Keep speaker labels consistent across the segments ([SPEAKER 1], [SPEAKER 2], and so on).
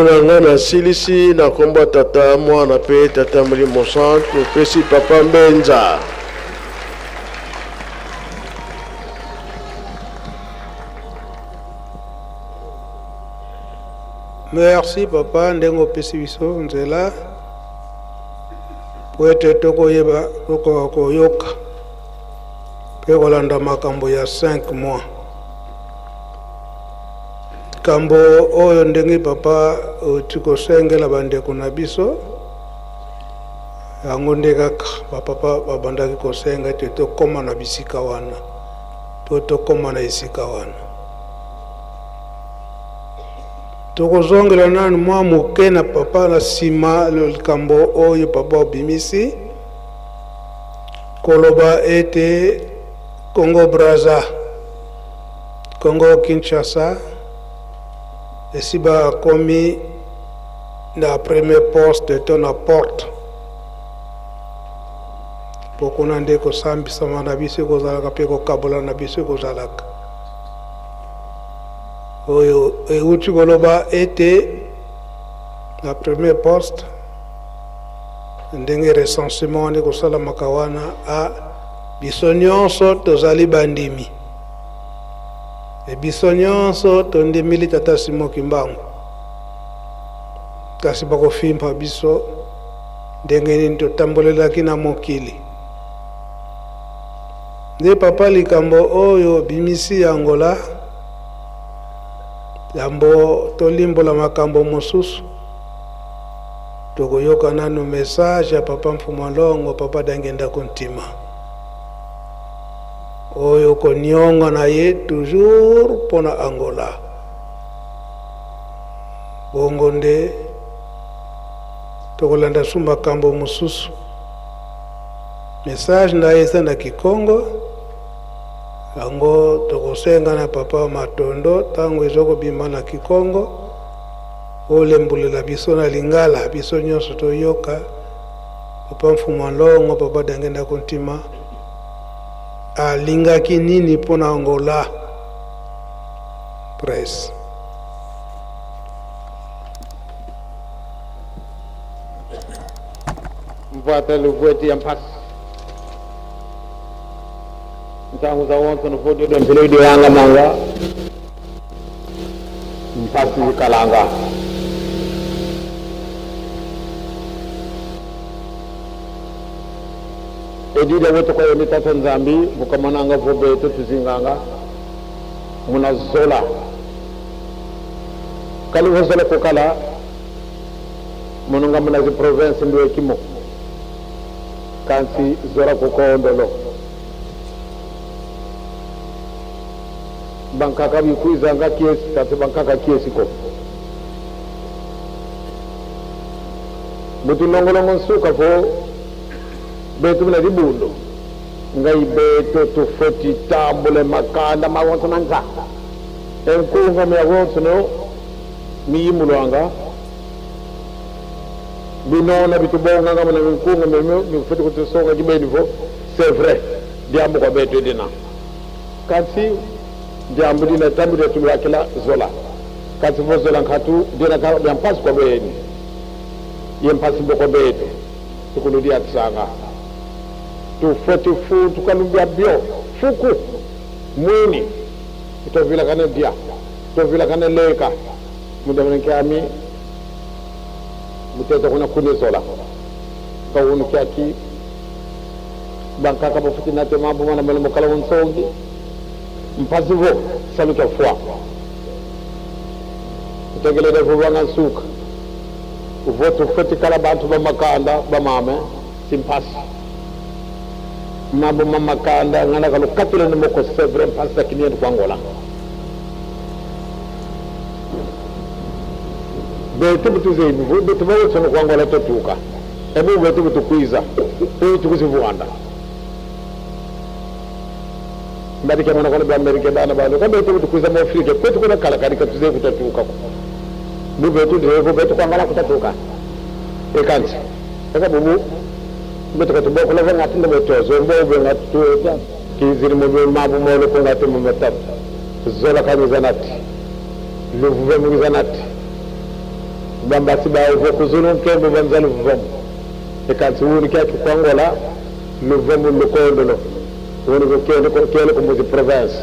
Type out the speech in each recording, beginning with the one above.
[SPEAKER 1] na silisi na komba tata mwana pe tata Molimo Santu pesi papa Mbenza.
[SPEAKER 2] Merci papa ndengo pesi biso nzela poete toko yeba toko koyoka pe kolanda makambo ya 5 mois. Kambo oyo ndenge papa tikosengela bandeko na biso yango ndekaka bapapa babandaki kosenga te tokoma na bisika wana tokoma na esika wana tokozongela nanu mwa moke na papa na nsima likambo oyo papa obimisi koloba ete Congo Brazza Congo Kinshasa esiba komi na premier poste to na porte pokona nde kosambisama na biso kozalaka mpe kokabola na biso kozalaka oyo euti koloba ete na premier poste ndenge recensement nde kosalamaka wana a biso nyonso tozali bandimi biso nyonso tondimili tata Simon Kimbangu kasi bakofimba biso ndenge nini totambolelaki na mokili nde papa likambo oyo bimisi ya Angola yambo tolimbola makambo mosusu tokoyoka nanu message ya papa Mfumalongo papa Dangenda Kontima oyo konyonga na ye toujours pona Angola bongo nde tokolanda sumba kambo mosusu message na ye na Kikongo yango tokosenga na papa Matondo tango ezokobima na Kikongo olembulela biso na Lingala biso nyonso toyoka papa Mfumalongo papa Dangenda Kontima alingaki nini pona Angola press
[SPEAKER 3] Mvata luvueti ya mpasi Ntangu za wonto nufodi ya mpilidi wanga manga mpasi kalanga edida woto kwa yonita Tanzambi bukamananga vobeto tuzinganga muna zola kali zola kukala mununga muna zi province ndo ekimo kansi zola kukondolo bankaka bikuizanga kiesi tatu bankaka kiesi ko butu nongolongo nsuka fo betu bila dibundo ngai beto tufoti tambule makanda mawonto nanza enkunga me awonto no miyimulwanga binona bitubonga ngama na nkunga me foti ko tsonga jibeni fo c'est vrai diambo ko beto dina kasi diambo dina tambude tubakila zola kasi fo zola khatu dina ka biam pas ko beni yem pas boko beto tukulu dia tsanga tu foti fu tukalumbia bio fuku mwini ito vila kane dia ito vila kane leka muda mwenke ami muteta kuna kune zola kawunu kiaki banka kaba futi nate mambo mana mwele mokala unsongi mpasi vo salu kia fua utegele defu wanga suka uvotu foti kala bantu ba makanda ba mame simpasi mambo mama kanda ngana kalo katule ni moko sevre mpasa kinyetu kwa Angola bete butu zeibu bete bawo sono kwa Angola totuka ebe bete butu kuiza ewe tukuzi vuanda mbadi kama nakona ba Amerika dana ba ko bete butu kuiza mo Afrika kwetu kuna kala kali katuze kutatuka ko bu bete drevo bete kwa Angola kutatuka ekanzi eka bubu beto ko boko la nga tinde beto zo mbo nga tueta kiziri mo mabu mo ko nga timo metap zola ka zanati le vuve mo zanati bambasi bawo vokuzulu kembe banzalu vom e kan si woni kaki kongola le vom le kondolo woni ko kele ko mo province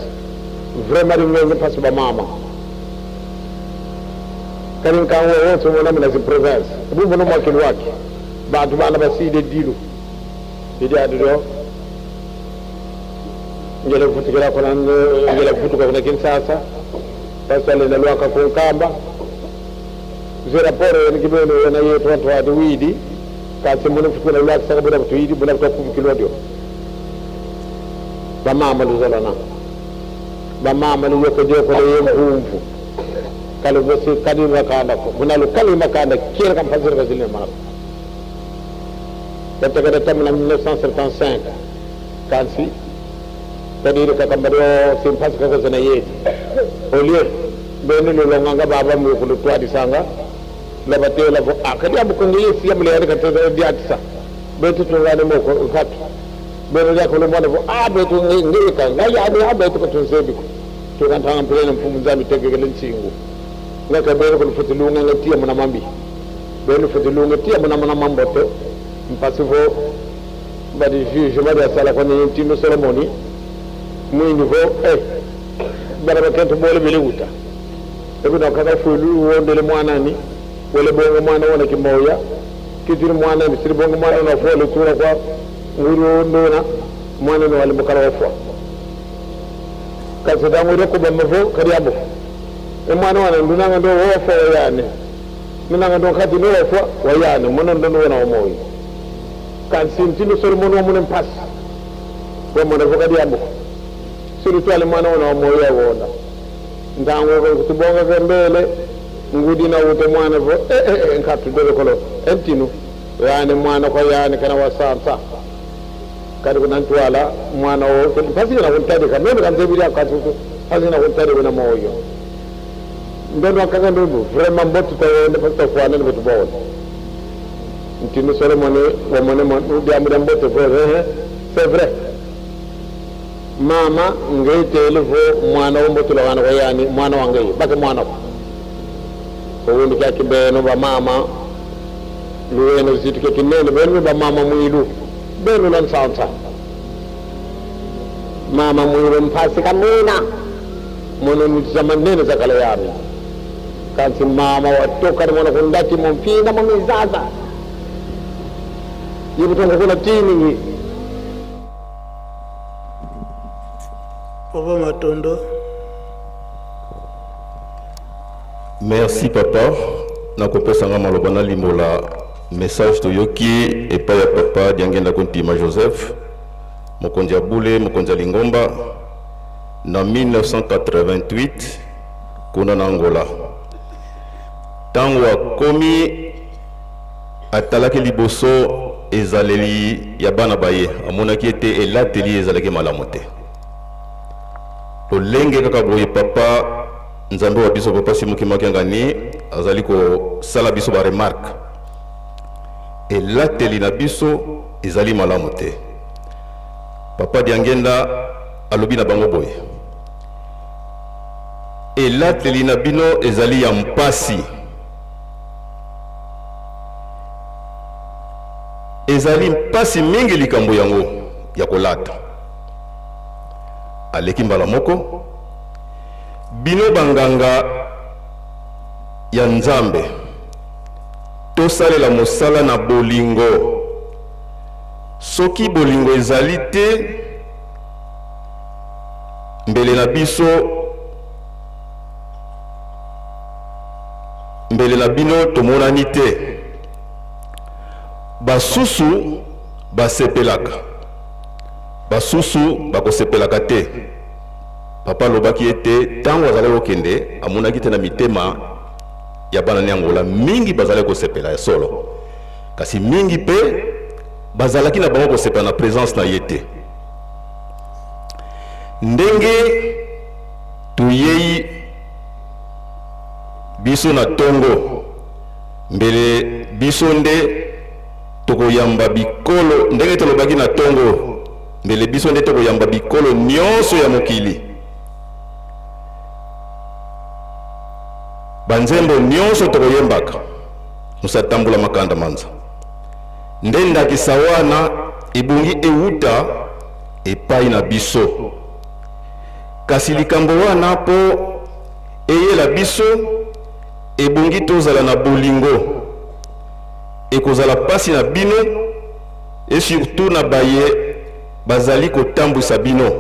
[SPEAKER 3] vraiment dum ngel passe ba mama kanin kan wo so mo namna si province bu bono mo kin waki ba du bana ba si de dilu de adu do ngele futi kala ko nan ngele futi ko na kin sasa pasale na lwaka ko kamba je rapporto ni gibe no na yeto to adu widi ka se mo futi na lwaka sa bu na to yidi bu na to ko kilo dio ba mama lu zalana ba mama lu ko dio ko yem humfu kala bosi kadi makanda ko bunalu kali makanda kira kam fasir ga zilne mana tete ga tamna 1975 kansi kadi ka kambado sim pas ka zana yeti au lieu benu lo nganga baba mu ko to adi sanga la bate la ko akadi abu ko ngi si am le ka to di atisa betu to ngane mo ko kat benu ya ko lo mo ko betu ngi ka ngali adi betu ko to sebi ko to kan tan plene fu zami tege len cingu ngaka benu ko foti lu nganga tiya mana mambi benu foti lu nganga tiya mana mamboto parce que badi juge ma da sala ko ni tinu ceremony muy niveau bara kento bole bele wuta e ko ka fu lu wonde le mwanani wala bongo mwana wona ki mawya kitir mwana mi sir bongo mwana no fo le tura ko nguru ndona mwana no wala bukara fo ka se da nguru ko be mafo kariabo e mwana wana nduna ngando wo fo yani mina ngando khati no fo wa yani monon ndo wona moyi kan sintinu sol mono munen pas ko mo fo kadiabo surtout ale mwana wana moyi wona ndango ko to bonga gembele ngudi na wuto mwana fo nkatu dole kolo entinu yani mwana ko yani kana wasanta kadi ko nantu wala mwana o ko fasina ko tade ka meme kan debi ya kasu fasina ko tade na moyo ndono kanga ndo vraiment bottu to ne fa ko ane botu bawol ntinu ceremony o mone mon di am dem bottu ko c'est vrai mama ngay tele fo mwana o mbotu la wana ko yani mwana wa ngay baka mwana ko woni kaki beno ba mama lu eno zitu ke kinene beno ba mama muilu beno lan santa mama muilu mpasi kamina mono ni zaman nene zakala yami kansi mama watoka ni mwana kundati mfina mamizaza yibutonga kuna tini
[SPEAKER 2] Papa Matondo.
[SPEAKER 4] Merci papa. Nakopesanga malobana limbola message to yoki et pas ya papa diangenda kontima Joseph mokonzi ya Bule mokonzi ya Lingomba na 1988 kuna na Angola tango akomi atalaki liboso ezaleli ya bana baye amonaki ete elateli ezalaki malamu te lolenge kaka boye papa nzambe wa biso papa simuki makangani azali ko sala biso ba remarque elateli na biso ezali malamu te papa diangenda alobi na bango boye elateli na bino ezali ya mpasi ezali mpasi mingi likambo yango ya kolata aleki mbala moko bino banganga ya Nzambe tosalela mosala na bolingo soki bolingo ezali te mbele na biso mbele na bino tomonani te basusu basepelaka basusu bakosepelaka te papa lobaki ete tango azali kokende amonaki te na mitema ya bana ni Angola mingi bazali kosepela ya solo kasi mingi pe bazalaki na bango kosepela na présence na yete ndenge tuyei biso na tongo mbele biso nde tokoyamba bikolo ndenge tolobaki na tongo mbele biso nde tokoyamba bikolo nyonso ya mokili banzembo nyonso tokoyembaka musatambula makanda manza ndenda kisawana ebongi euta epai na biso kasi likambo wana po eyela biso ebongi tozala na bolingo ekozala pasi na bino et surtout na baye bazali kotambwisa bino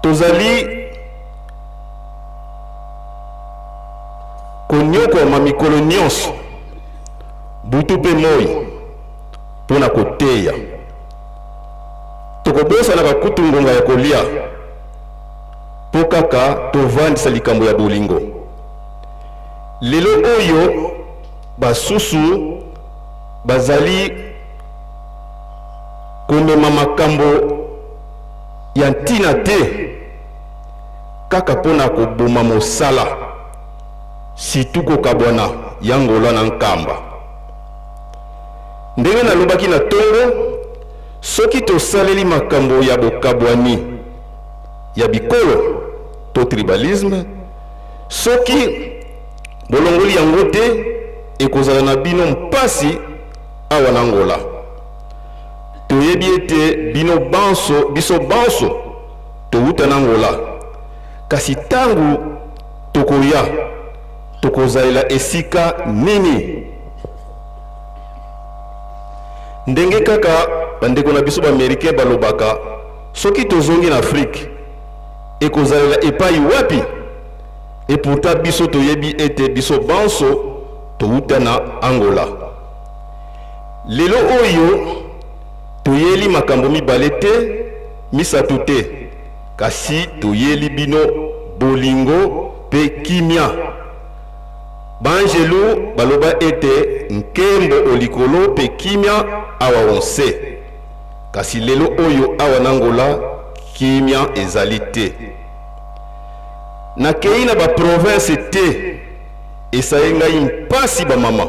[SPEAKER 4] tozali konyokoma mikolo nyonso butu mpe moi mpona koteya tokobosanaka kutu ngonga ya kolia mpo kaka tovandisa likambo ya bolingo lelo oyo basusu bazali komema makambo ya ntina te kaka mpona koboma mosala situ kokabwana ya ngola na nkamba ndenge nalobaki na tongo soki tosaleli makambo ya bokabwani ya bikolo to tribalisme soki bolongoli yango te ekozala na bino mpasi awa na ngola toyebi ete biso banso towuta na ngola kasi ntango tokoya tokozalela esika nini ndenge kaka bandeko na biso baamerikain balobaka soki tozongi na afrike ekozalela epai wapi et pourtant biso toyebi ete biso banso towuta na Angola lelo oyo toyeli makambo mibale te misato te kasi toyeli bino bolingo pe kimia banjelu baloba ete nkembo olikolo pe kimia awa onse kasi lelo oyo awa na Angola kimia ezali te nakei na ba province te esaye ngai mpasi ba mama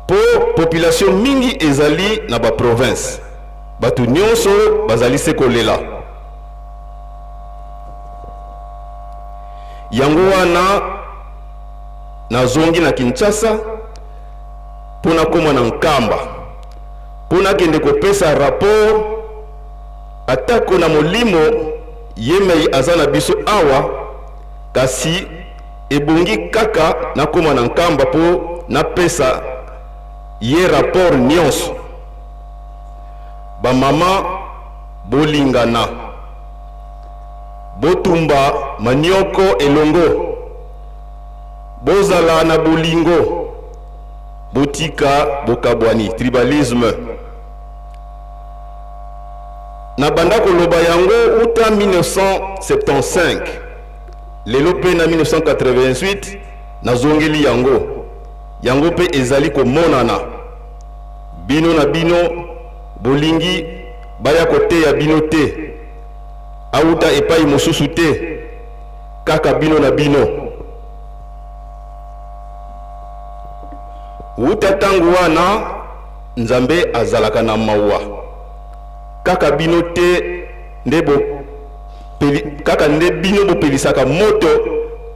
[SPEAKER 4] po population mingi ezali na ba province batu nyonso bazali se kolela yango wana nazongi na Kinshasa pona koma na nkamba pona kende kopesa rapport atako na molimo yemei azana biso awa kasi ebongi kaka na koma na nkamba po na pesa ye rapport nyonso ba mama bolingana botumba manioko elongo bozala na bolingo botika bokabwani tribalisme na banda koloba yango uta 1975 lelo pe na 1988 nazongeli yango pe ezali komonana bino na bino bolingi baya kote ya bino te auta epai mosusu te kaka bino na bino uta tangu wana nzambe azalaka na mawa kaka bino te kaka nde bino bopelisaka moto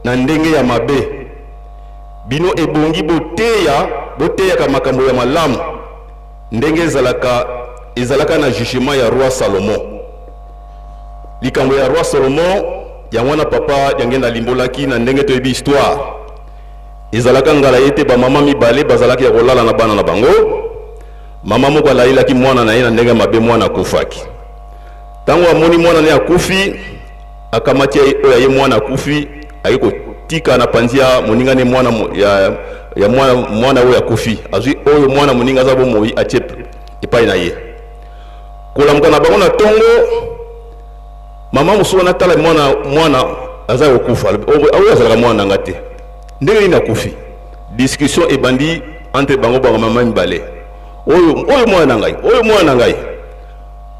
[SPEAKER 4] na ndenge ya mabe bino ebongi boteyaka makambo ya malamu ndenge ezalaka na jugement ya roi Salomon likambo ya roi Salomon yango na papa yangenda limbolaki na ndenge toyebi histoire ezalaka ngala yete ba mama mibale bazalaki ya kolala na bana na bango mama moko alayilaki mwana na ye na ndenge mabe mwana akufaki tango amoni mwana ne akufi akamati oyo ye mwana akufi ayiko tika na panzia moninga ne mwana ya mwana oyo akufi azwi oyo mwana moninga za bomoi achepe epai na ye kolamuka na bango na tongo mama musuwa na tala mwana aza okufa oyo azalaka mwana nga te ndenge nini akufi discussion ebandi entre bango bango mama mibale oyo mwana na ngai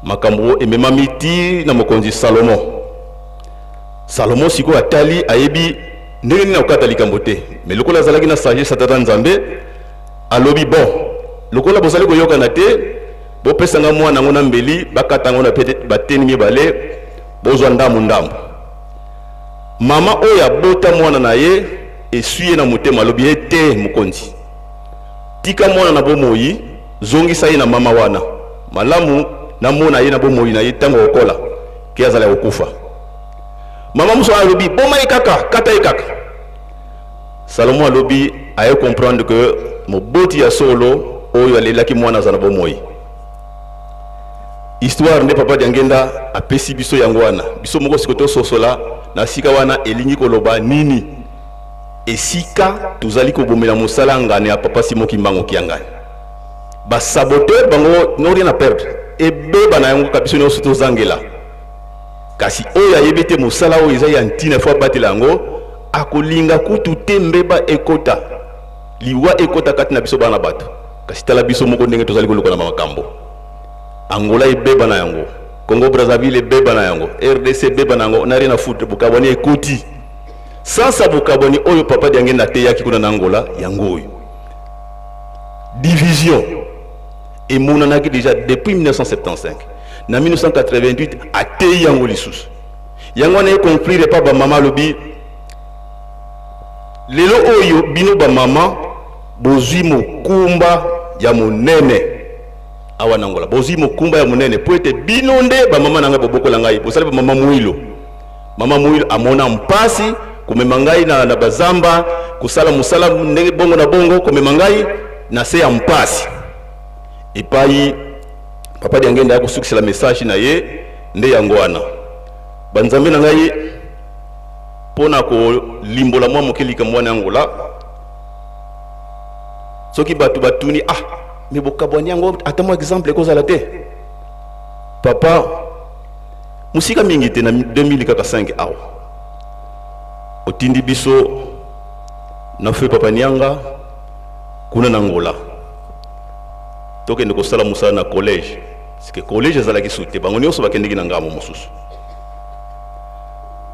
[SPEAKER 4] makambo emema miti na mokonzi Salomo siko atali ayebi ndenge nini akokata likambo te mais lokola azalaki na sagesse tata nzambe alobi bon lokola bozali koyokana te bopesanga mwana ngo na mbeli bakata ngo na pete bateni mibale bozwa ndamu mama oyo abota mwana na ye esuye na motema alobi ye te mokonzi tika mwana na bomoi zongisa ye na mama wana malamu na mona ye na bomoi na ye ntango okola ke azala kokufa. Mama mosusu alobi boma ye kaka kata ye kaka. Salomon alobi aye comprendre que moboti ya solo oyo alelaki mwana azala bomoi. Histoire nde papa Diangenda apesi biso yango wana biso moko sikoto sosola na sika wana elingi koloba nini esika tozali kobomela mosala ngane ya papa Simon Kimbangu Kiangani ba saboteur bango no rien à perdre ebeba na yango kabiso nyonso tozangela kasi oyo ayebi te mosala oyo eza ya ntina fo abatela yango akolinga kutu te mbeba ekota liwa ekota kati na biso bana bato kasi tala biso moko ndenge tozali koluka na makambo. Angola ebeba na yango, Congo Brazzaville ebeba na yango, RDC ebeba na yango, na rien à foutre. Bukaboni ekoti sasa Bukaboni oyo papa Diangenda te yaki kuna na Angola yango oyo division emonanaki déjà depuis 1975 na 1988 ate yango lisusu yango na conclure pa ba mama lobi lelo oyo bino ba mama bozwi mokumba ya monene awa na Angola bozwi mokumba ya monene po ete bino nde ba mama nanga bobokola ngai bosala ba mama muilo amona mpasi komema ngai na bazamba kusala musala ndenge bongo na bongo komema ngai na se ya mpasi epai papa Diangenda ya kusukisa la message na ye nde yango wana banzambe na ngai pona ko limbola mwa mokelika mwana Angola soki batu batuni me bokabwani yango ata mo exemple kozala te papa musika mingi te na 2005 awa otindi biso na feu papa Nyanga kuna na Angola tokende kosala musala na collège sike collège ezalaki sute bango nyonso bakendeki na ngamo mosusu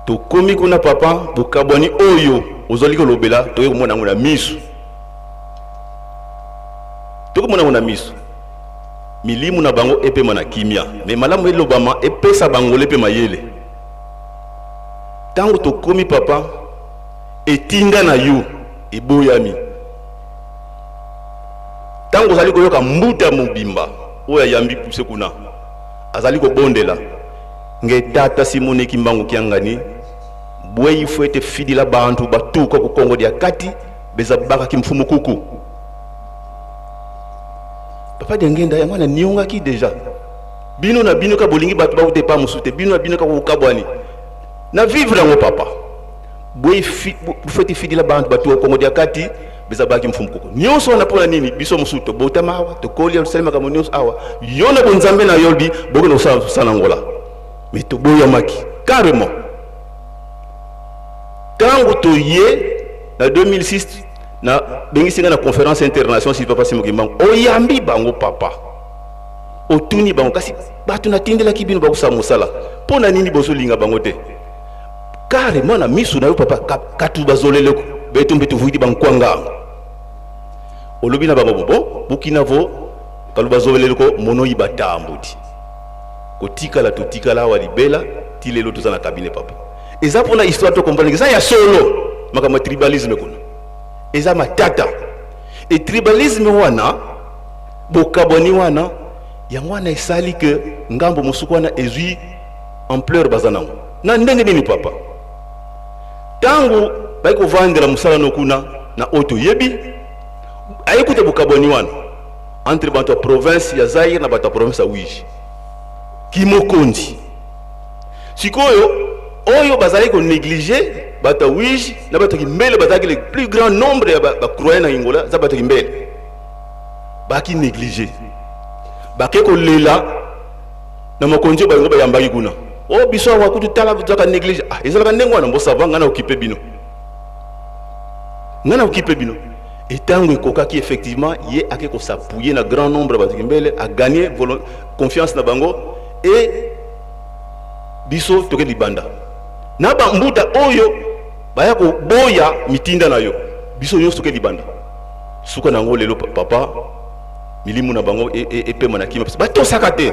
[SPEAKER 4] tokomi kuna papa bokabwani oyo ozali kolobela toye komona yango na misu tokomona na misu milimu na bango epema na kimia me malamu elobama epesa bango lepe mayele tango tokomi papa etinda na yo eboyami tango zali koyoka mbuta mobimba oya yambi puse kuna azali kobondela nge tata Simon Kimbangu Kiangani bwei fuete fidila bantu batuka ku Kongo dia kati beza baka kimfumu kuku papa Diangenda ya mwana nionga ki deja bino na bino ka bolingi batu ba utepa musute bino na bino ka ukabwani na vivre ngo papa bwei fuete fidila bantu batuka ku Kongo dia kati beza baki mfumu kuku nyonso na pona nini biso musuto botama awa to kolia usalema kama nyonso awa yona bonzambe na yolbi bogo no sana Angola mais to boya maki carrément tango to ye na 2006 na bengisinga na conférence internationale sur papa Simon Kimbangu oyambi bango papa otuni bango kasi batu na tindela kibino bakusa musala pona nini bozolinga bango te carrément na misu na yo papa katu bazoleleko beto mbeto vuidi bankwanga olobi na bango bobo bukinavo kaluba zoleleko mono ibatambudi kotikala totikala wa libela tilelo tozana cabinet papa eza pona histoire to comprendre que ça ya solo makama tribalisme kuna eza matata et tribalisme wana bokaboni wana ya mwana esali que ngambo musuku wana ezui ampleur bazanango na ndenge nini papa tangu baiko vandela musala no kuna na oto yebi ayekuta bokaboni wana entre bato province ya Zaire na bato province ya Wiji kimokondi sikoyo oyo bazali ko négliger bato Wiji na bato kimbele bazali le plus grand nombre ya ba croyants na Angola za bato kimbele baki négliger bake ko lela na makonje ba ngoba yambaki kuna o biso wa kutu tala zaka négliger ezala ndengwa na mbosa vanga na occupé bino ngana occupé bino et tango ekokaki effectivement ye ake ko s'appuyer na grand nombre ba kimbele a gagner confiance na bango et biso toke libanda na ba mbuta oyo baya ko boya mitinda na yo biso nyonso toke libanda suka nango lelo papa milimu na bango epema na kima bato sakate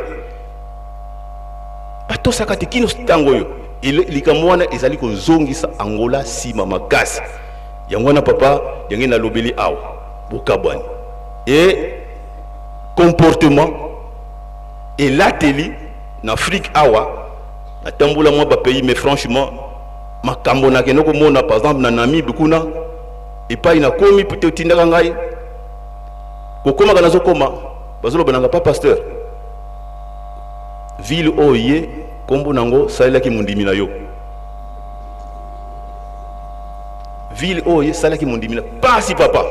[SPEAKER 4] kino tango yo likambo wana ezali kozongisa Angola sima makasi yango wana papa yango na lobeli awa bokabwani et comportement et l'ateli en Afrique awa na tambola moi ba pays mais franchement makambo na keno ko mona par exemple na Namibie kuna et pas ina komi peut tindaka ngai ko koma kana zo koma bazolo bananga pas pasteur ville oye kombo nango sala ki mundimi na yo ville oye sala ki mundimi na pasi papa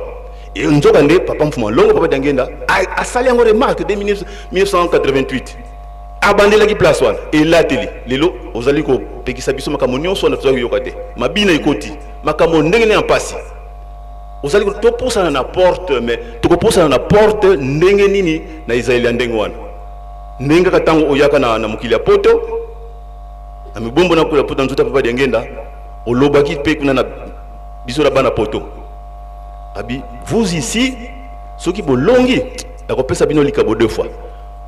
[SPEAKER 4] et nzoka nde papa mfuma longo papa dangenda a sali yango remarque de 1988 abandela ki place wana et la télé lelo ozali ko pekisa biso makambo nyonso na tozali yokate mabina ikoti makambo ndenge ne en pasi ozali ko toposa na porte mais tokoposa na porte ndenge nini na Israël ndenge wana ndenge katango oyaka na mukili ya poto na mibombo na kula poto nzuta papa dangenda olobaki pe kuna na biso na bana poto abi vous ici ceux qui bolongi la kopesa bino likabo deux fois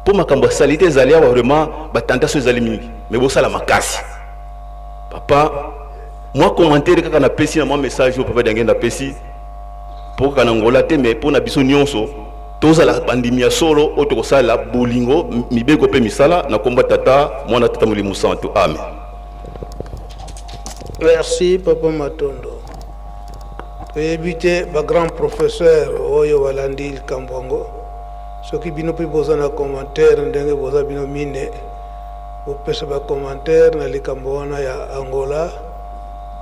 [SPEAKER 4] pour makambo salité zalia vraiment batentation zali mingi mais bo sala makasi papa moi commentaire kaka na pesi na moi message au papa dangenda pesi pour kana ngola te mais pour na biso nyonso tozala bandimia solo otoko sala bolingo mibeko pe misala na komba tata mwana tata mulimu santo amen.
[SPEAKER 2] Merci papa Matondo. Éviter ba grand professeur oyo walandi Kambongo. Ce qui bino pe boza na commentaire ndenge boza bino mine. Bo pesa ba commentaire na likambona ya Angola.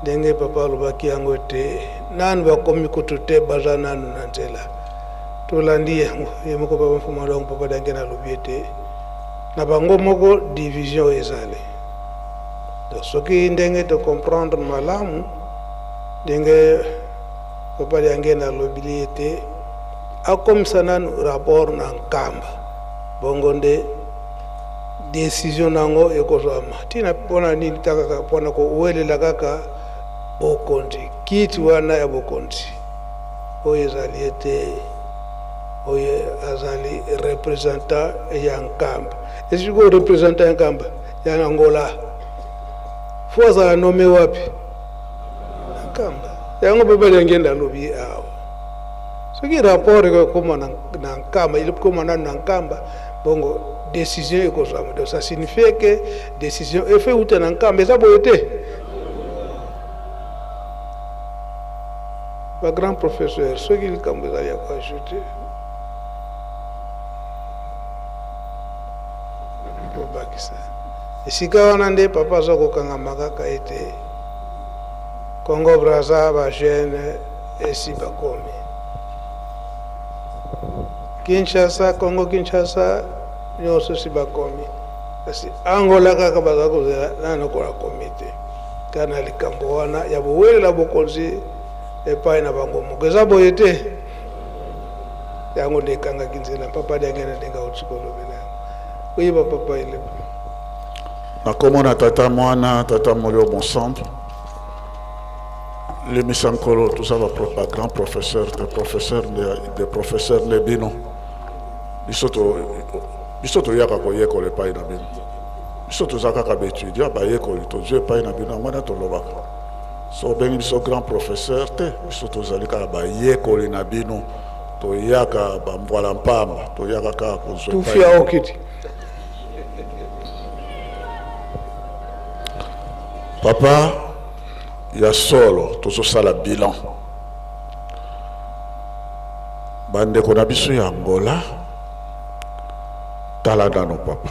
[SPEAKER 2] Ndenge papa lobaki yango te nan ba komi kutute baza nanu na nzela. Tolandi yemoko papa mfuma long papa dange na lobiete. Na bango moko division ezale. Donc ce qui ndenge de comprendre malamu ndenge papa dange na lobiete a comme ça nan rapport na Nkamba bongo nde décision nango ekozama tina pona nini taka pona ko welela kaka bokonzi kiti wana ya bokonzi oyo ezali ete oyo azali représentant ya Nkamba eziko représentant ya Nkamba ya Angola fo azala nome wapi Nkamba yango baba ngenda lobi awo soki rapport ko koma na Nkamba il koma na Nkamba bongo décision ekozama donc ça signifie que décision est fait uta na Nkamba ça boyete ba grand professeur ce qu'il comme vous allez ajouter pour bakisa esika wana nde papa zoko kanga makaka ete Congo Brazza ba jeune esi bakomi Kinshasa Congo Kinshasa nyonso si bakomi kasi Angola kaka bazako nana kola komite kana likambo wana ya bowelela bokonzi epai na bango mugeza boyete yango ndekanga kinzela papa dangena ndenga utsikolo bena oyiba papa ile
[SPEAKER 5] na komona tata mwana tata molio bon centre le misankolo tout ça va grand professeur de professeur lebino bisoto yaka ko yekole pai na bino bisoto zaka ka betudia ba yekole to je pai na bino ngwana to lobaka so bengi biso grand professeur te bisoto zalika ba yekole na bino to yaka ba mbwala mpamba to yaka ka ko zo
[SPEAKER 2] tu fia okiti
[SPEAKER 5] papa ya solo tozo sala bilan bande ko na biso ya Angola tala dano papa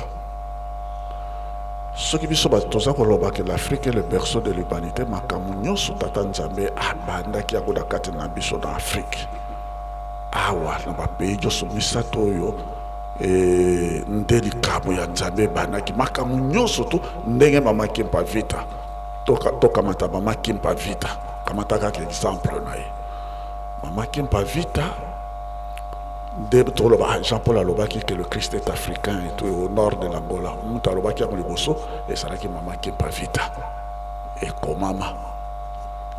[SPEAKER 5] ce qui biso ba toza ko loba que l'Afrique est le berceau de l'humanité makamu nyonso tata nzambe abanda ki akoda kati na biso na Afrique awa na ba pays joso misato yo ndeli kabu ya nzambe bana ki makamu nyonso to ndenge mama kimpa vita toka mata mama kimpa vita kamata ka exemple na ye mama kimpa vita de Jean-Paul alobaki que le Christ est africain et tout au nord de l'Angola muta alobaki ko liboso et salaki mama kimpa vita et komama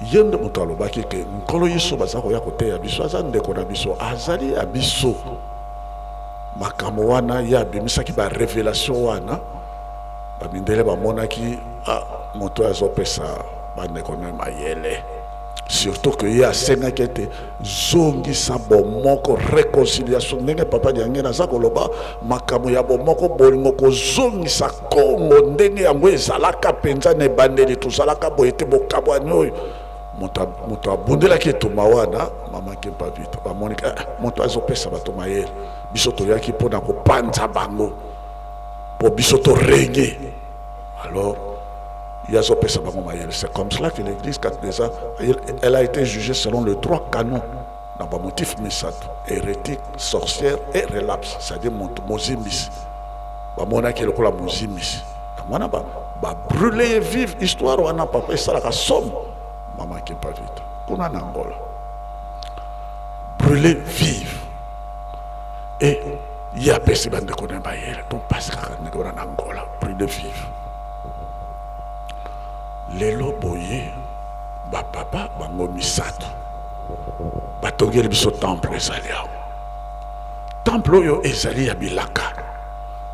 [SPEAKER 5] yende muta alobaki que nkolo yeso bazako ya kote ya biso azande ko na biso azali ya biso makambo wana ya bimisaki ba révélation wana ba mindele ba monaki moto azopesa bandeko na mayele surtout que ye asengaki ete zongisa bomoko réconciliation ndenge papa diange naza koloba makambo ya bomoko bolingo kozongisa kongo ndenge yango ezalaka mpenza na ebandeli tozalaka boye te bokabwani oyo moto abundelaki etuma wana mama kempa vita bamonika moto azopesa bato mayele biso toyaki mpona kopanza bango po biso torenge alors c'est comme cela que l'église catholique elle a été jugée selon les 3 canons dans le motif misato hérétique, sorcière et relapse, c'est-à-dire mozimis bamonaki lokola mozimis mwana ba brûler vive histoire wana papa esalaka somme mama kempa vita kuna na Angola brûler vive et il y a pesi bandeko na bayele donc parce que ndeko na Angola brûler vive lelo boye bapapa bango misato batongeli biso temple ezali awa temple oyo ezali ya bilaka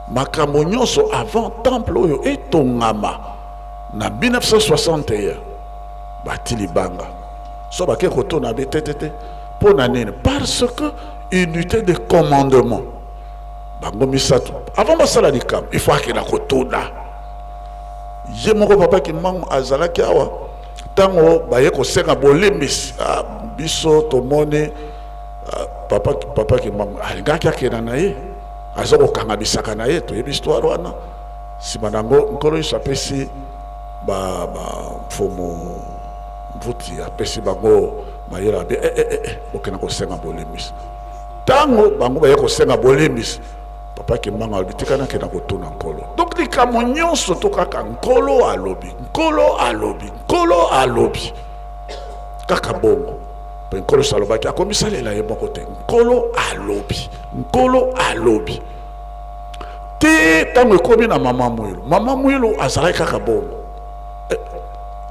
[SPEAKER 5] makambo nyonso avant temple oyo etongama na 1961 batili banga so bake kotona betetete mpo na nini parce que unité de commandement bango misato avant basala likambo il faut akenda kotuna ye moko papa Kimbangu azalaki awa tango baye kosenga bolembisi biso tomoni papa Kimbangu alingaki akenda na ye aza kokanga bisaka na ye toyebi histoire wana nsima nango nkolo yesu apesi mfumu mvuti apesi bango mayele abe okenda kosenga bolembisi tango bango baye kosenga bolembisi papa Kimbangu alobi tikana kenda kotuna nkolo donc likambo nyonso to kaka nkolo alobi kaka bongo mpe nkolo salobaki akomisalela ye moko te nkolo alobi te tango ekomi na mama mwilu azalaki kaka bongo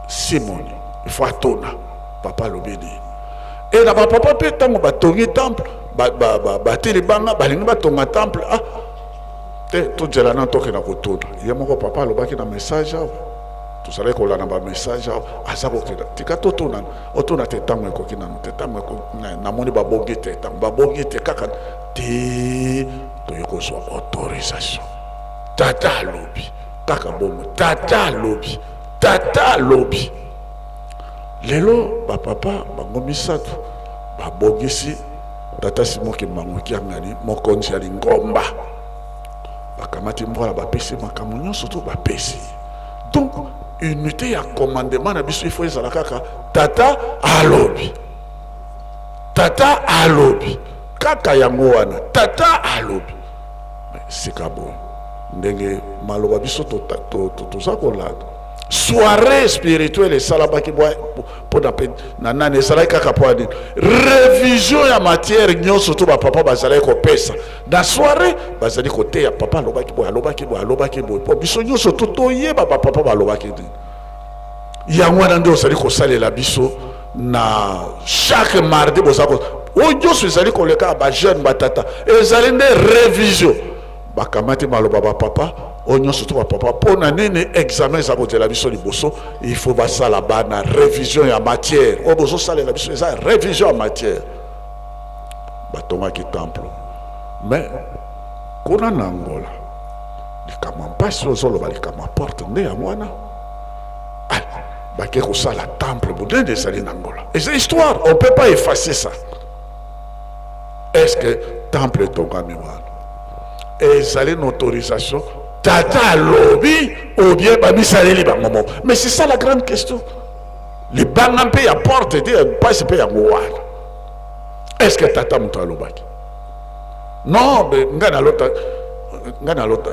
[SPEAKER 5] simoni ifo atona papa alobi nini e na bapapa mpe tango batongi temple bateli banga balingi batonga temple te tozela na tokenda kotuna ye moko papa alobaki na message awa tozalaki kolanda bamessage awa aza kokenda tika otuna te ntango ekoki nano te ntango namoni babongi te ntango babongi te kaka te toye kozwa autorisation tata alobi kaka bongo tata alobi lelo bapapa bango misato babongisi tata Simon Kimbangu kiangani mokonzi ya Lingomba bakamati mbwala bapesi makambo nyonso to bapesi donc unité ya commandement na biso ifo ezala kaka tata alobi kaka yango wana tata alobi sika bo ndenge maloba biso toza kolanda soirée spirituelle esalabaki mpona mpe na nani ezalaki kaka mpo nini révision ya matière nyonso to bapapa bazalaki kopesa na soirée bazali koteya papa alobaki boye mpo biso nyonso toyeba bapapa balobaki nini yango wana nde ozali kosalela biso na chaque mardi bozali oyo nyonso ezali koleka bajeune batata ezali nde révision bakamati maloba bapapa oyo nyonso to bapapa mpo na nini examen eza kozela biso liboso il faut basala bana révision ya matière oyo bozosalela biso eza révision ya matière batongaki temple mais kuna na Angola likambo mpasi ozoloba likambo aporte nde yango wana bake kosala temple bonende ezali na Angola eza histoire on peut pas effacer ça est-ce que temple etongami wana ezali une autorisation tata lobby ou bien bamisaleli bango moko mais c'est ça la grande question les banga mpe ya porte te pasi mpe yango wana est-ce que tata moto alobaki non ngai nalota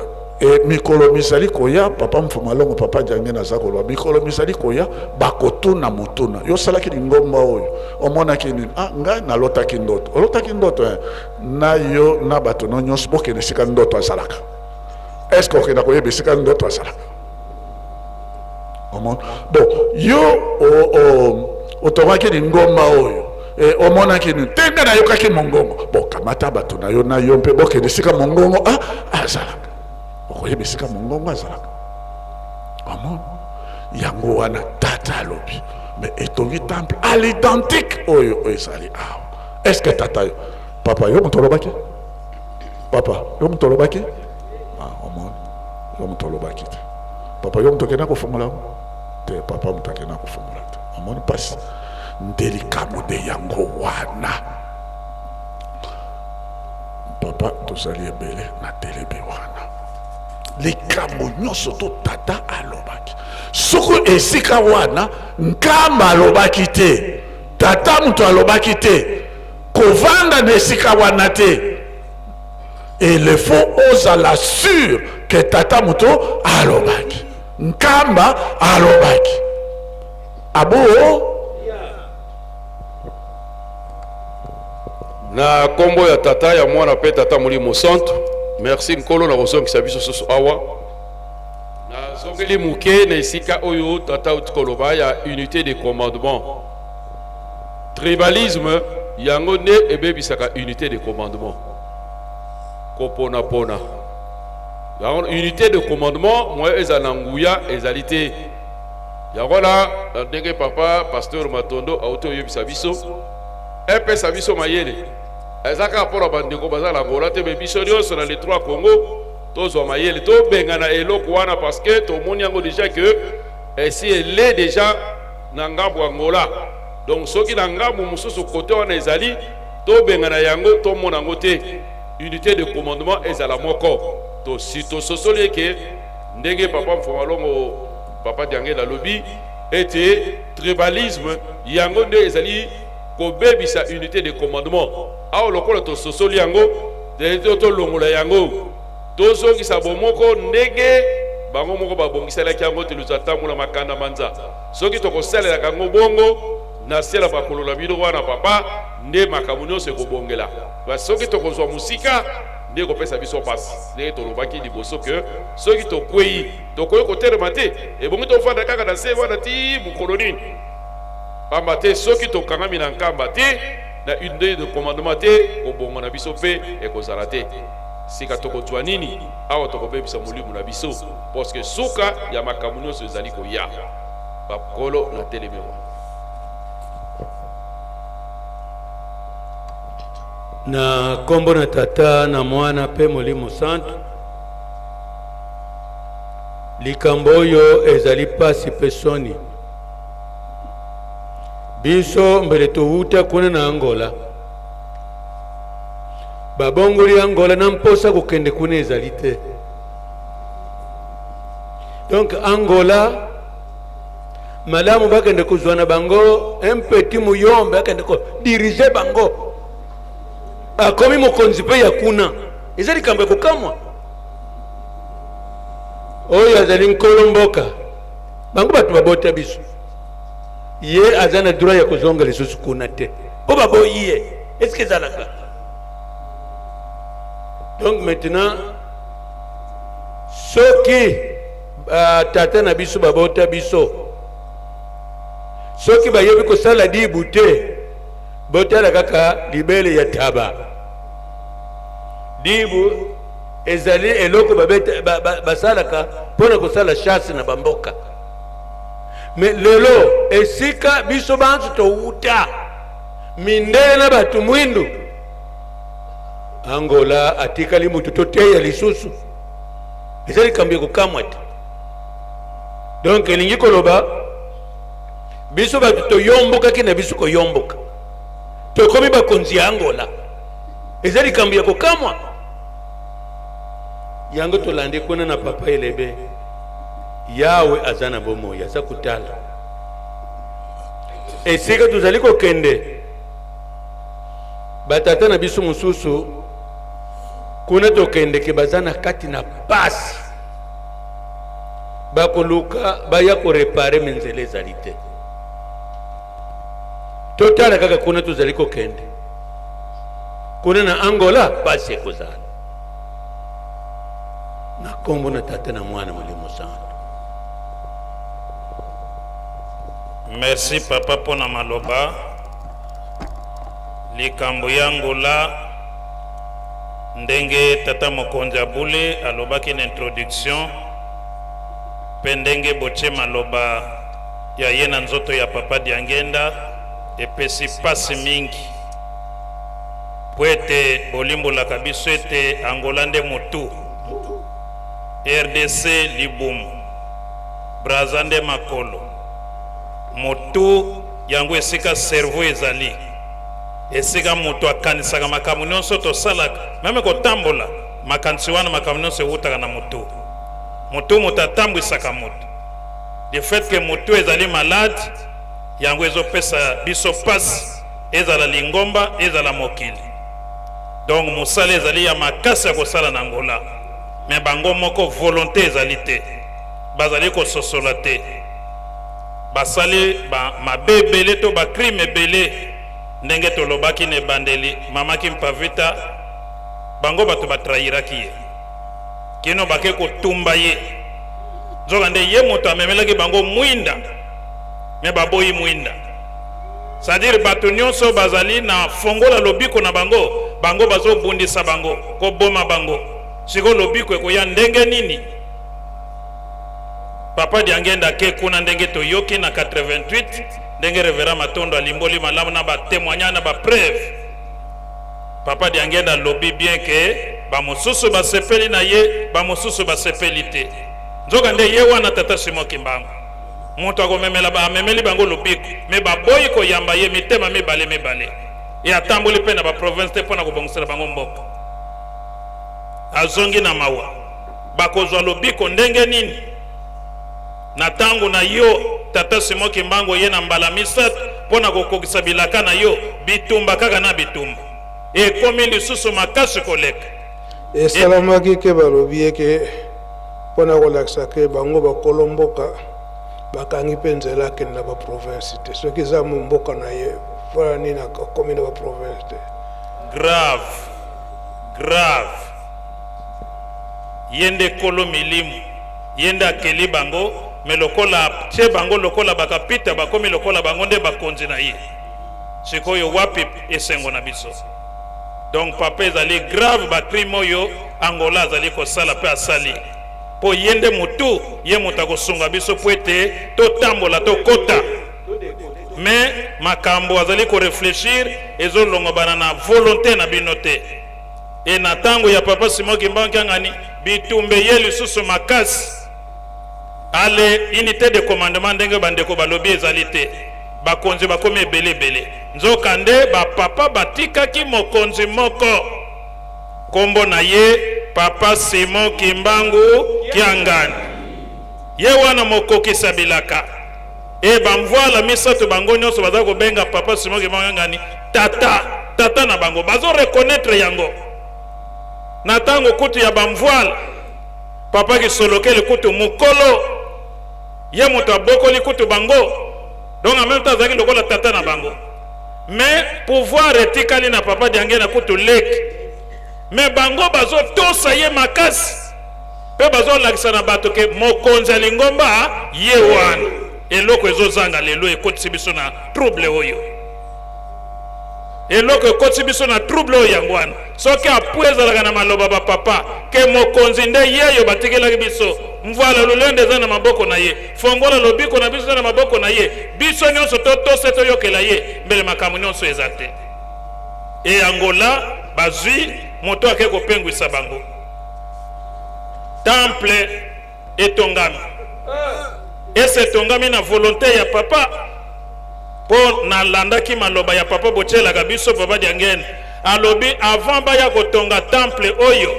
[SPEAKER 5] mikolo misali koya papa mfumalongo papa jange naza koloba mikolo misali koya bakotuna motuna yo salaki lingomba oyo omonaki nini ngai nalotaki ndoto olotaki ndoto na yo na bato no nyonso bokende esika ndoto azalaka est-ce que okenda koyeba esika ndoto azalaka bon yo otongaki lingomba oyo omonaki nini te ngai nayokaki mongongo kamata bato na yo mpe bokende esika mongongo azalaka okoyeba esika mongongo azalaka amon yango wana tata alobi mais etongi temple à l'identique oyo ezali awa. Est-ce que tata yo papa yo mutolobaki papa yo mutolobaki omoni yo mutolobaki te papa yo mutokena kufumula te papa mutakena kufumula te omoni pasi ndelikamo de yango wana papa tozali ebele na telebe wana likambo nyonso to tata alobaki soko esika wana nkamba alobaki te tata mutu alobaki te kovanda na esika wana te et il faut ozala sûr que tata mutu alobaki nkamba alobaki abo
[SPEAKER 6] na kombo ya tata ya mwana pe tata Molimo Santo. Merci nkolo na kozongisa biso soso awa na zongeli muke na esika oyo tata utkoloba ya unité de commandement. Tribalisme yango ne ebebisaka unité de commandement kopona pona yango unité de commandement moi ezala nguya ezalité yango la ndenge papa pasteur Matondo auto yebisa biso epesa biso mayele ezaka pora bandeko bazala ngola te biso nyonso na les trois Congo tozwa mayele to bengana eloko wana parce que to moni yango déjà que si elle est déjà na ngambo Angola. Donc soki na ngambo mususu côté wana ezali to bengana yango to mona ngo te unité de commandement ezala moko to sito sosoli ke ndenge papa mfomalongo papa Diangé la lobby était tribalisme yango nde ezali ko bebisa unité de commandement awo lokola to sosoli yango de to longola yango to soki sa bomoko ndenge bango moko babongisela yango te luzatamula makanda manza soki to ko salela kango bongo na sela bakolola bino wana papa nde makambo nyonso ekobongela soki tokozwa musika nde kopesa biso pasi nde tolobaki liboso ke soki tokwei tokoki kotelema te ebongi tofanda kaka na se wana ti mokolo nini pamba te soki tokangami na nkamba te na unité de commandement te kobongo na biso mpe ekozala te sika tokozwa nini awa tokobebisa molimo na biso parceke suka ya makambo nyonso ezali koya bakolo na teleme wana
[SPEAKER 7] na kombo na tata na mwana pe Molimo Santo likambo oyo ezali pasi pe soni biso mbele tohuta kuna na Angola babongoli Angola na mposa kokende kuna ezali te. Donc Angola malamu bakende kuzwana bango empeti muyombe akende ko dirige bango akomi mokonzi pe ya kuna ezali kambe kokamwa oyo azali nkolo mboka bango batu babota biso ye azana droit ya kozonga lisusu kuna te po baboyiye est-ce que ezalaka. Donc maintenant soki tata na biso babota biso soki bayebi kosala dibu te botala kaka libele ya taba dibu ezali eloko basalaka pona kosala chasse na bamboka. Mais lelo esika biso bantu touta mindele na batu mwindu Angola atikali mutu toteya lisusu ezali kambi kokamwa te. Donc elingi koloba biso batu toyomboka kina biso koyomboka tokomi bakonzi ya Angola ezali kambi kokamwa yango tolande kuna na papa elebe yawe azana bomo ya sakutala esika tuzali kokende batata na biso mususu kuna tokende ke bazana kati na pasi bakoluka baya ko repare menzele ezali te totala kaka kuna tuzali kokende kuna na Angola pasi ekozala na kombo na tata na mwana Molimo Santo.
[SPEAKER 8] Merci papa pona maloba likambo ya Angola ndenge tata mokonzi abule alobaki na introduction pendenge boche maloba ya yena nzoto ya papa Diangenda epesi pasi mingi poete bolimbola kabiso ete Angola nde motu, RDC libumu, Brazza nde makolo, motu yango esika cerveau ezali, esika moto akanisaka makambo nyonso tosalaka, meme kotambola makanisi wana makambo nyonso ewutaka na motu. Moto atambwisaka moto. Le fait que moto ezali malade yango ezopesa biso pasi, ezala lingomba, ezala mokili. Donc mosala ezali ya makasi ya kosala na Angola, mais bango moko volonté ezali te, bazali kososola te, basali mabe ebele to bacrime ebele ndenge tolobaki ne bandeli mamaki mpavita, bango bato batrahiraki ye kino bake kotumba ye nzoka nde ye moto amemelaki bango mwinda, me baboyi mwinda. C'est-à-dire bato nyonso bazali na fongola lobiko na bango, bango bazo bundisa bango, ko boma bango. Siko lobiko ekoya ndenge nini? Papa Diangenda ke kuna ndenge toyoki na 88, ndenge Reverend Matondo alimboli malamu na ba témoignage na ba preuve. Papa Diangenda lobi bien que ba mosusu ba sepeli na ye, ba mosusu ba sepeli te. Nzoka nde ye wana tata Simon Kimbangu. Moto akomemela ba amemeli bango lobiko, me ba boyi ko yamba ye mitema mebale. E atamboli pe na ba province te pona ko bongusela bango mboka. Azongi na mawa. Bakozwa lobiko ndenge nini? Na tangu na yo tata Simon Kimbangu ye na mbala misatu pona kokokisa bilaka na yo bitumba kaka na bitumba. E komi lisusu makasi koleka.
[SPEAKER 2] E salamaki ke balobi ke pona kolakisa ke bango bakolomboka bakangi penzela ke na ba province te soki za mboka na ye fora ni na komi na ba province te.
[SPEAKER 8] Grave yende kolo milimu yende akeli bango me lokola che bango lokola bakapita bakomi lokola bango nde bakonzi na ye sikoyo wapi esengo na biso. Donc papa ezali grave bacrime oyo Angola azali kosala pe asali po yende mutu ye moto kosunga biso po ete totambola tokota, mais makambo azali ko réfléchir ezolongo bana na volonté na bino te. E na tango ya papa Simon Kimbangu ngani bitumbe ye lisusu makasi ale unité de commandement ndenge bandeko balobi ezali te, bakonzi bakomi ebele nzoka nde bapapa batikaki mokonzi moko kombo na ye papa Simon Kimbangu Kiangani, ye wana mokokisa bilaka. E bamvoala misato bango nyonso baza kobenga papa Simon Kimbangu Kiangani tata na bango bazo reconnaître yango. Na tango kutu ya bamvoala papa kisolokeli kutu mukolo ye moto abokoli kutu bango, donc en même temps azaki lokola tata na bango, mais pouvoir etikali na papa Diangenda kutu leki, mais bango bazo tosa ye makasi pe bazo lakisa na bato ke mokonzi ya lingomba ye wana eloko ezozanga lelo ekotisi biso na trouble oyo, eloko ekotisi biso na trouble oyo yango wana soki apu ezalaka na maloba bapapa ke mokonzi nde yeyo batikelaki biso mvoala lolende eza na maboko na ye, fongola lobiko na biso eza na maboko na ye, biso nyonso totose toyokela ye mbele makambo nyonso eza te. E Angola bazwi moto ake kopengwisa bango, temple etongami, ese etongami na volonté ya papa po na landaki maloba ya papa bochelaka biso papa Diangenda alobi avant baya kotonga temple oyo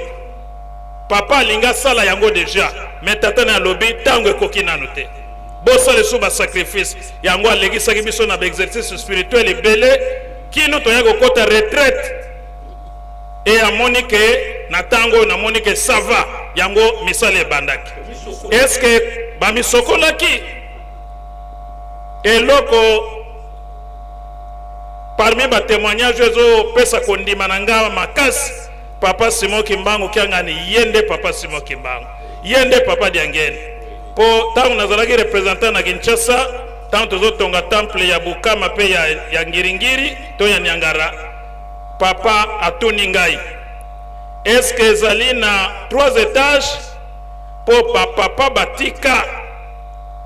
[SPEAKER 8] papa alinga sala yango deja, mais tata na alobi tango ekoki nanu te bosala esu basacrifice yango alekisaki biso na baexercice spirituel ebele kino toya kokota retraite. E amoni ke na tango namoni ke sava yango misala ebandaki. Est-ce que bamisokolaki eloko parmi ba témoignage ezo pesa kondima na nga makasi papa Simon Kimbangu Kiangani yende papa Simon Kimbangu yende papa Diangenda po tango nazalaki représentant na Kinshasa tango tozotonga temple ya Bukama pe ya Ngiringiri to ya Nyangara papa atuni ngai est-ce que ezali na 3 étages po papa batika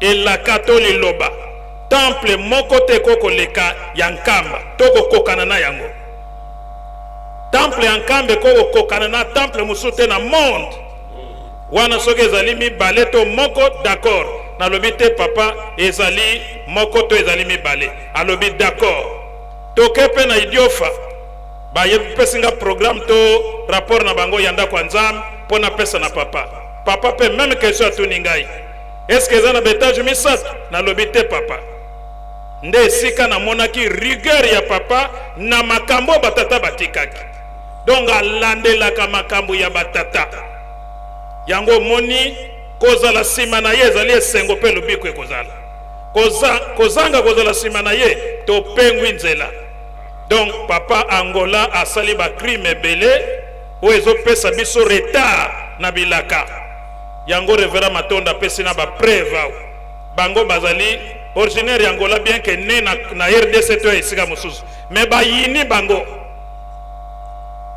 [SPEAKER 8] elaka to liloba temple moko te kokoleka ya nkamba tokokokana na yango temple ya nkambe kokokokana na temple mosusu te na monde wana soki ezali mibale to moko d'accord nalobi te papa ezali moko to ezali mibale alobi d'accord toke mpe na idiofa bayepesinga programme to rapport na bango ya ndako ya nzambe mpo napesa na papa papa mpe meme question atuni ngai eske eza na betage misato nalobi te papa nde esika namonaki rigueur ya papa na makambo batata batikaki donc alandelaka makambo ya batata yango moni kozala nsima na ye ezali esengo mpe lobiko ekozala kozanga kozala nsima na ye topengwi nzela donc papa Angola asali bacrime ebele oyo ezopesa biso retard na bilaka yango revera matonda apesi na bapreve awo bango bazali originaire ya Angola bien que ne na RDC to esika mosusu me bayini bango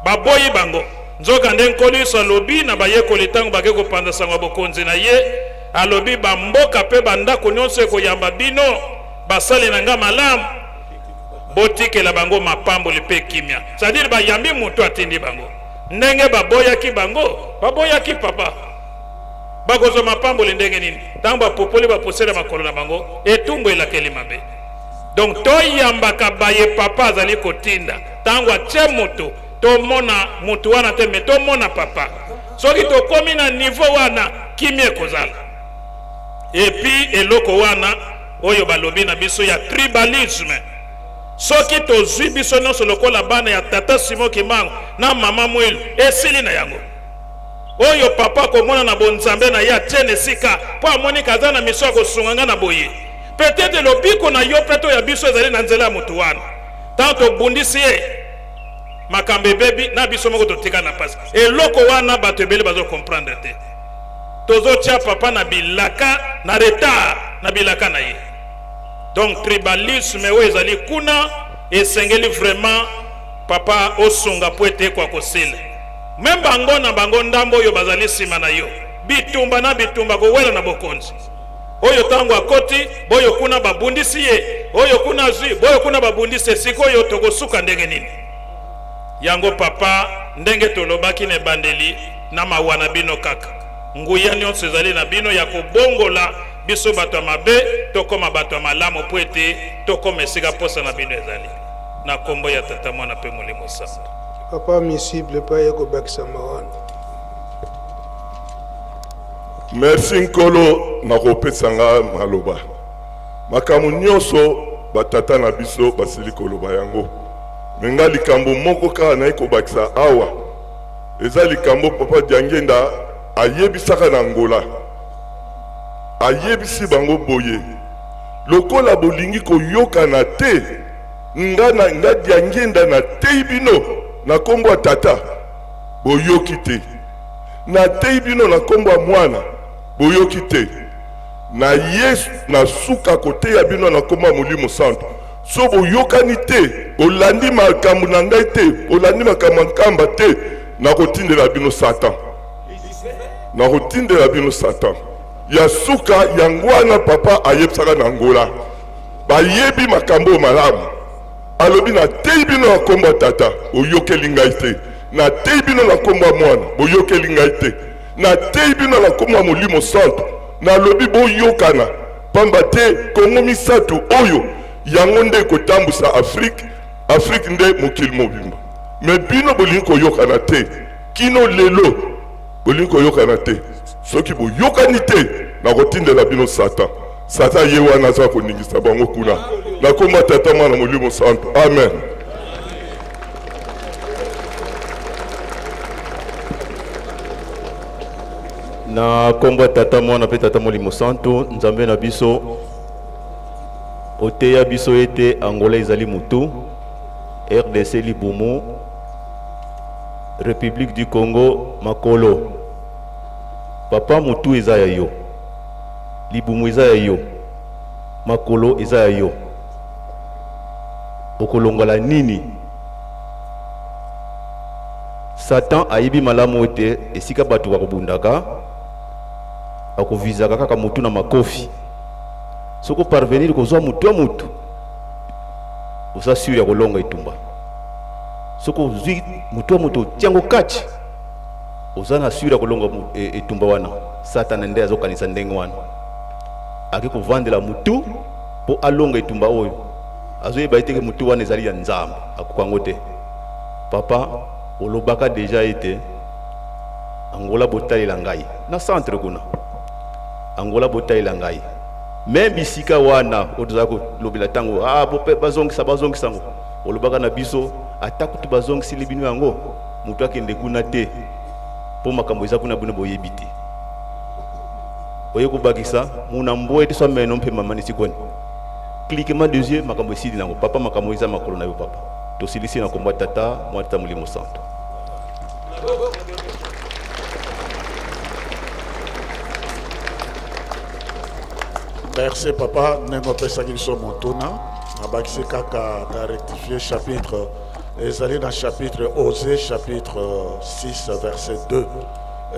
[SPEAKER 8] baboyi bango nzoka nde nkoliso alobi na bayekoli ntango bake kopanza sango bokonzi na ye alobi bamboka mpe bandako nyonso ekoyamba bino basali na nga malamu botikela bango mapamboli mpe kimia c'est-à-dire bayambi moto atindi bango ndenge baboyaki bango baboyaki papa bakozwa mapamboli ndenge nini ntango bapopoli baposela makolo na bango etumbu elakeli mabe donc toyambaka baye papa azali kotinda ntango atie moto tomona mutu wana te me tomona papa soki tokomi na niveau wana kimia ekozala epi eloko wana oyo balobi na biso ya tribalisme soki tozwi biso nyonso lokola bana ya tata Simon Kimbangu na mama Mwilu esili na yango oyo papa komona na bonzambe na ya tiene sika po amoni kaza na miso akosunganga na boye peut-être lobiko na yo peto ya biso ezali na nzela ya mutu wana tanto bundisi ye makambe bebi na biso moko totika na pasi eloko wana bato ebele bazo comprendre te tozo tia papa na bilaka na retard na bilaka na ye donc tribalisme oyo ezali kuna esengeli vraiment papa osunga po ete kwa kosila même bango na bango ndambo oyo bazali nsima na yo bitumba na bitumba kowela na bokonzi oyo tango akoti boyo kuna babundisi ye oyo kuna zwi boyo kuna babundisi ye sikoyo tokosuka ndenge nini yango papa ndenge tolobaki na bandeli na mawana bino kaka nguya nyonso ezali na bino ya kobongola biso bato ya mabe tokoma bato ya malamu po ete tokoma esika posa na bino ezali na kombo ya tata mwana mpe molimo santo
[SPEAKER 2] papa misible pa ya kobakisa mawana
[SPEAKER 5] merci nkolo na kopesa nga maloba makambo nyonso batata na biso basili koloba yango menga likambo moko kaka naye kobakisa awa eza likambo papa Diangenda ayebisaka na Angola ayebisi bango boye lokola bolingi koyokana te nga Diangenda na tei bino na kombo ya tata boyoki te na tei bino na kombo ya mwana boyoki te na Yesu na suka kote ya bino na kombo ya Molimo Santo so boyokani te olandi makambo na ngai te olandi makambo nkamba te na kotindela bino Satan na kotindela bino Satan ya suka yango wana papa ayebisaka na Angola bayebi makambo malamu alobi na tei bino na kombo ya tata oyokeli ngai te na tei bino na kombo ya mwana boyokeli ngai te na tei bino na kombo ya Molimo Santo na lobi boyokana pamba te kongo misato oyo yango nde kotambusa Afrique nde mokili mobimba me bino bolingi koyokana te kino lelo bolingi koyokana te soki boyokani te na kotindela bino Satan ye wana aza koningisa bango kuna na kombo ya tata mwana Molimo Santo amen.
[SPEAKER 4] Na kombo ya tata mwana mpe tata Molimo Santo nzambe na biso oteya biso ete Angola ezali mutu RDC libumu République du Congo makolo papa mutu eza ya yo libumu eza ya yo makolo eza ya yo okolongola nini Satan ayibi malamu ete esika bato bakobundaka akovizaka kaka mutu na makofi soko parvenir kozwa mutu ya mutu oza suri ya kolonga etumba soko zwi mutu ya mutu tiango kati oza na suri ya kolonga etumba wana satana nde azokanisa ndenge wana ake kovandela mutu po alonga etumba oyo azoyeba ete mutu wana ezali ya nzambe akokango te papa olobaka deja ete Angola botalela ngai na centre kuna Angola botalela ngai même bisika wana otoza ko lobela tango bope bazongisa ngo olobaka na biso atako tu bazongisi libino yango mutu akende kuna te po makambo eza kuna bino boyebi te oye kobakisa muna mboye te so meno mpe mama nisikoni cliquement des yeux makambo esili nango papa makambo eza makolo na yo papa tosilisi na komba tata mwata mulimo santo.
[SPEAKER 5] Merci papa, nengo pesa kiso montuna, abakisi kaka da rectifier chapitre, ezali dans chapitre Osée chapitre 6 verset 2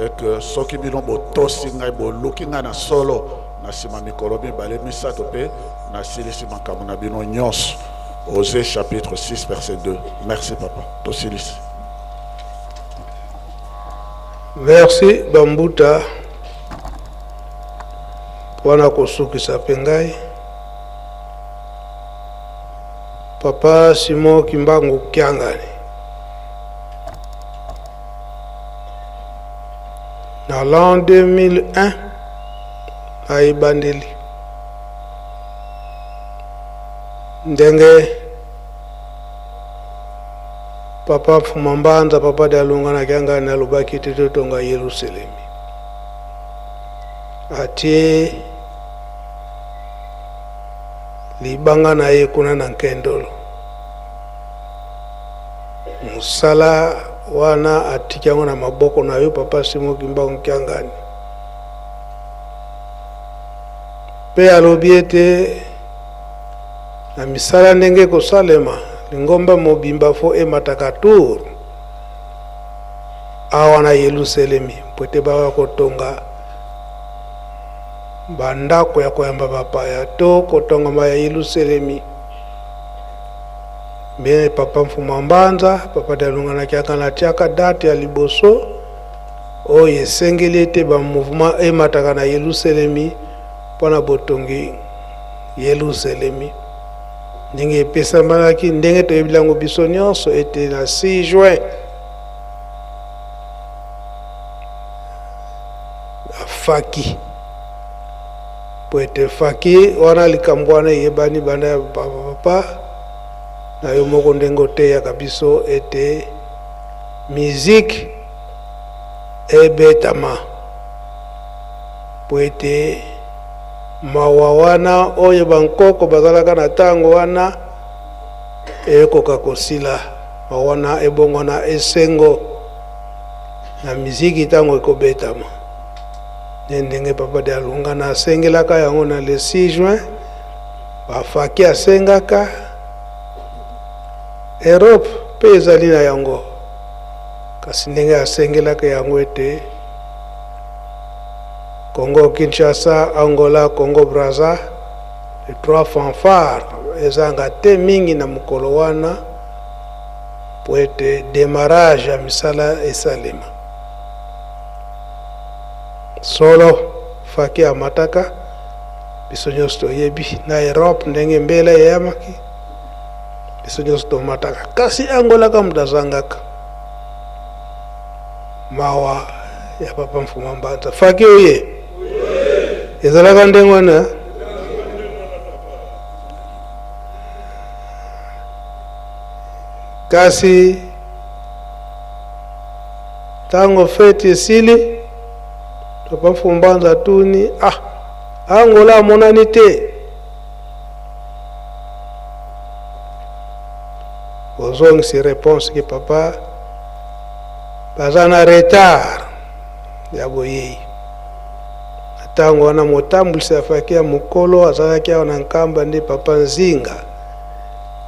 [SPEAKER 5] et que soki bino botosi ngai boluki ngai na solo na sima mikolo mibale misato pe na silisi makambo na bino nyonso. Osée chapitre 6 verset 2. Merci papa, tosilisi.
[SPEAKER 2] Merci Bambuta wana kosukisa pengai papa Simon Kimbangu Kiangani na l'an 2001 aibandeli ndenge papa Fumambanza papa Dalunga na Kiangani alobaki tetonga Yerusalemi atie libanga na ye kuna na nkendolo musala wana atikango na maboko na yo papa Simon Kimbangu Kiangani pe alobi ete na misala ndenge kosalema lingomba mobimba fo emataka tour awa na Yerusalemi pwete bawa kotonga bandako ya koyamba bapaya to kotonga ma ya Yerusalemi mbene papa Fumambanza papa Dalunga na Kiangani tiaka date ya liboso oyo esengeli ete ba mouvement emataka na Yerusalemi mpona botongi Yerusalemi ndenge epesamanaki ndenge toyebilango biso nyonso ete na 6 juin afaki poete faki wana likambo wana yebani banda ya papa na yo moko ndenge oteyaka biso ete musique ebetama poete mawa wana oyo bankoko bazalaka na ntango wana ekoka kosila mawa wana ebongo na esengo na miziki ntango ekobetama ndenge papa Dalunga na asengelaka yango na le 6 juin bafaki asengaka Europe pe ezali na yango kasi ndenge asengelaka yango ete Congo Kinshasa, Angola, Congo Brazza, les 3 fanfares ezanga te mingi na mukolo wana po ete démarrage ya misala esalema solo faki amataka biso nyonso toyebi na Europe ndenge mbela eyamaki biso nyonso tomataka kasi Angola kamudazangaka mawa ya papa Fumambanza faki oye ezalaka ndenge wana kasi tango feti esili papa Fumambanza tuni Angola amonani te ozongisi réponse ki papa baza na retard ya boyei ntango wana motambulisi afaki ya mokolo azalaki awa na nkamba nde papa Nzinga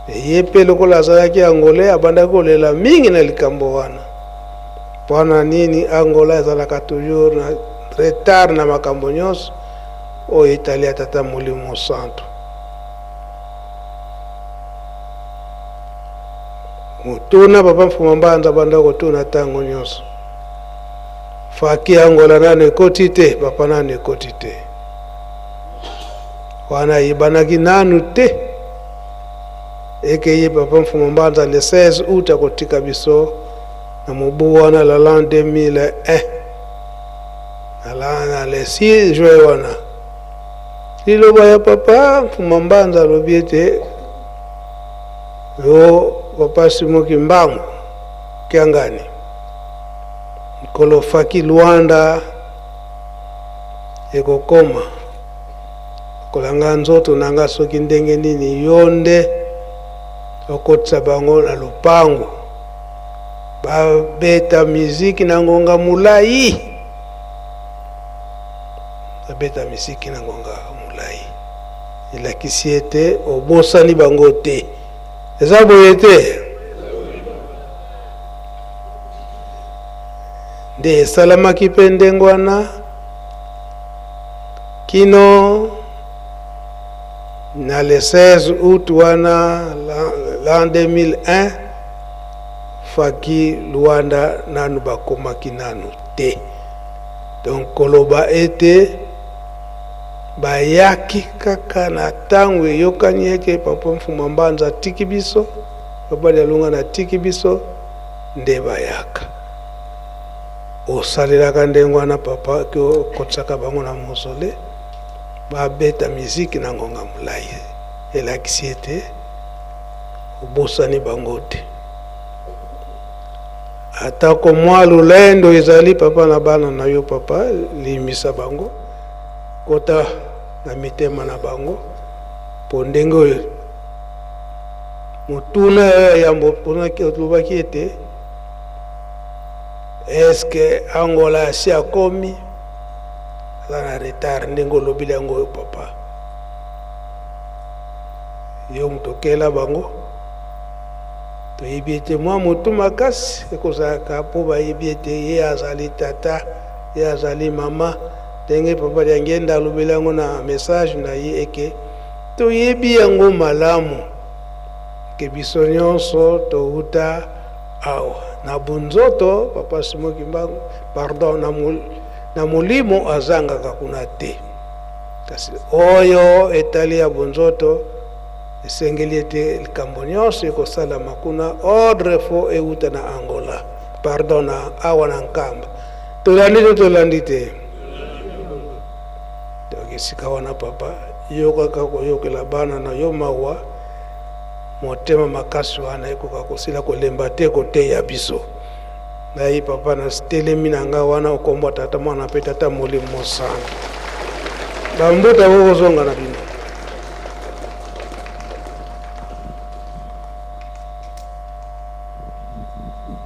[SPEAKER 2] ye mpe lokola azalaki Angola abandaki kolela mingi na likambo wana mpona nini Angola ezalaka toujours na retard na makambo nyonso o Italia tata Molimo Santo. Mutuna papa mfuma mbanza banda kutuna tango nyoso. Faki Angola nane kotite papa nane kotite. Wana ibana kinanu te. Eke ye papa mfuma mbanza le 16 août kotika biso na mubuwana la l'an 2001. Alana le 6 juin wana. Liloba ya papa mfuma mbanza lobiete yo papa Simoki Mbangu Kiangani Nkolo Faki Luanda eko koma kolanga nzoto nanga soki ndenge nini yonde okotsa bango na lupango babeta miziki na ngonga mulai babeta miziki na ngonga mulai ilakisi ete obosani bango te eza boye te nde esalamaki mpe ndenge wana kino na le 16 août wana l'an 2001 Faki Luanda nanu bakomaki nanu te. Donc koloba ete bayaki kaka na tango eyokani eke papa mfuma mbanza tiki biso papa Dialunga na tiki biso nde bayaka osalelaka ndenge wana papa ke okotisaka bango na mosole babeta miziki na ngonga mulai elakisi ete obosani bango te atako mwa lulendo ezali papa na bana na yo papa limisa bango kota na mitema na bango po ndenge oyo mutuna yambo mpona lobaki ete eske Angola asi akomi aza na retard ndenge olobili yango oyo papa yo mutokela bango toyebi ete mwa motu makasi ekozalaka mpo bayebi ete ye azali tata ye azali mama ndenge papa Diangenda alobeli yango na message na ye eke toyebi yango malamu ke biso nyonso touta awa na bunzoto papa Simoki Mbangu pardon na molimo azangaka kuna te kasi oyo etali ya bunzoto esengeli ete likambo nyonso ekosalama kuna ordre fo euta na Angola pardon na awa na Nkamba tolandi to tolandi te donc esika wana papa yokaka koyokela bana na yo mawa motema makasi wana ekoka kosila kolemba te kote ya biso nayi papa na stelemi na nga wana okombo tata mwana pe tata Molimo Santo bambuta bokozonga na bino